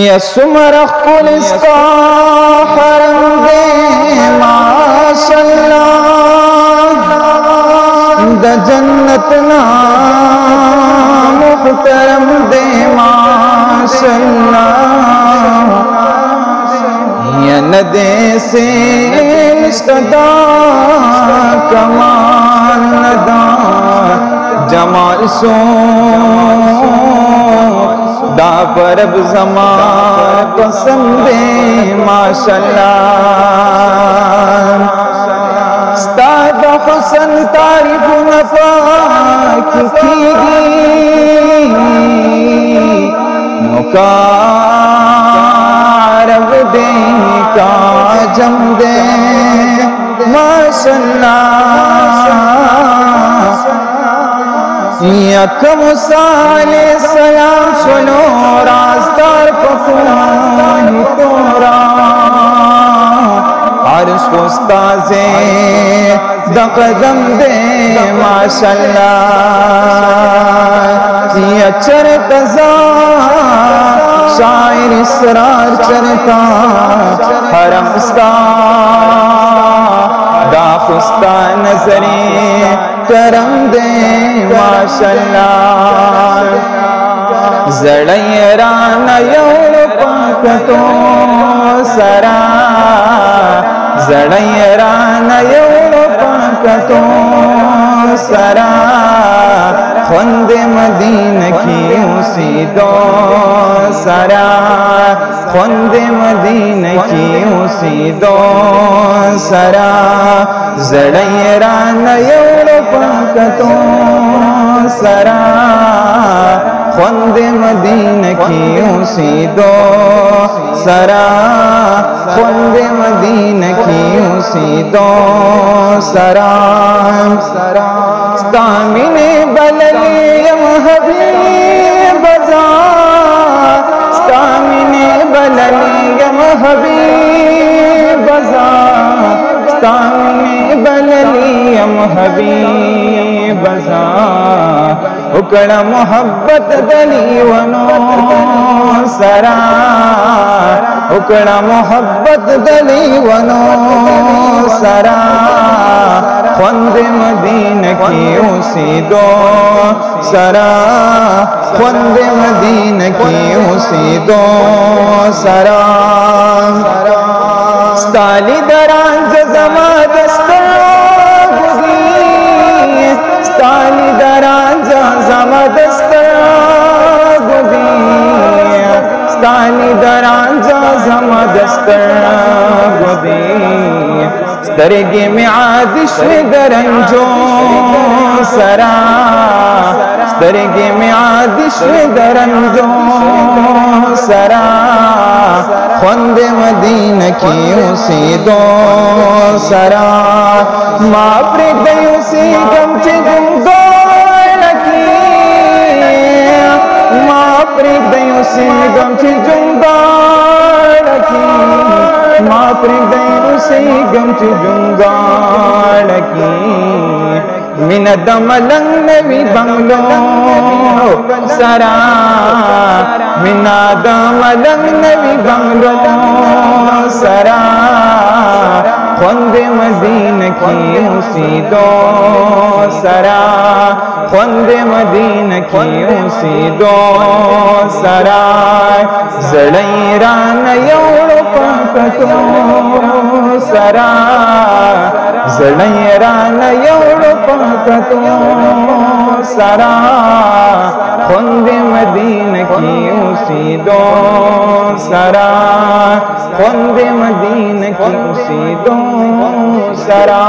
यसुमरख कुलिस्ता हरम दे माशअल्लाह द जन्नत ना मुहतरम दे माशअल्लाह नदे से निष्कदा कमाल नदा जमाल सो दा परब जमा कसम दे माशअल्लाह स्तादा हुसन तारीफ नफाक कीगी मुकारब दे का जम दे माशअल्लाह यकम साले सलाम सुनो रास्तार पकुआही तोरा अर्श उस्ताज़े दक़दम दे माशअल्लाह ये चरता शायर इसरार चरता हरमस्ता दाखुस्ता नजरे करम दे माशअल्लाह जड़यरा नयोर पाकतो सरा जड़यरा नयोर पाकतो सरा खुंद मदीन की उसी दो सरा खुंद मदीन की उसी दो सरा जड़यरा नयोर पाकतो सरा खुंद मदीन की उसी दो सरा खुंद मदीन की उसी दो सरा स्तामिने बललियम हबीब बजा स्तामिने बललियम हबीब बजा स्तामिने बललियम हबीब बजा उकड़ा मोहब्बत दली वनो सरा उकड़ा मोहब्बत दली वनो सरा खुंद मदीन की उसी दो सरा खुंद मदीन की उसी दो सरा स्ताली दरांज जमा दस्ता स्ताली दरांज जमा दस्ता स्ताली दरांज जमा दस्ता दरगे में आदिश दरंजो सरा दरगे में आदिश दरंजो सरा खुंद मदीन की उसी दो सरा माँ प्रेदय उसी गमचे गुमदो लगी माँ प्रेदय उसी गमचे जुमदो लगी माँ प्रेदय उसी गमचे जुमदो लगी मिनद मलंग नवी बंगलो सरा मिनाद मलंग नवी बंगलो सरा खुंद मदीन की उसी दो सरा खुंद मदीन की उसी दो सरा जड़यरा नयोर पाकतो सरा जड़यरा नयोर पाकतो सरा खुंद मदीन की उसी दो सरा खुंद मदीन की उसी दो सरा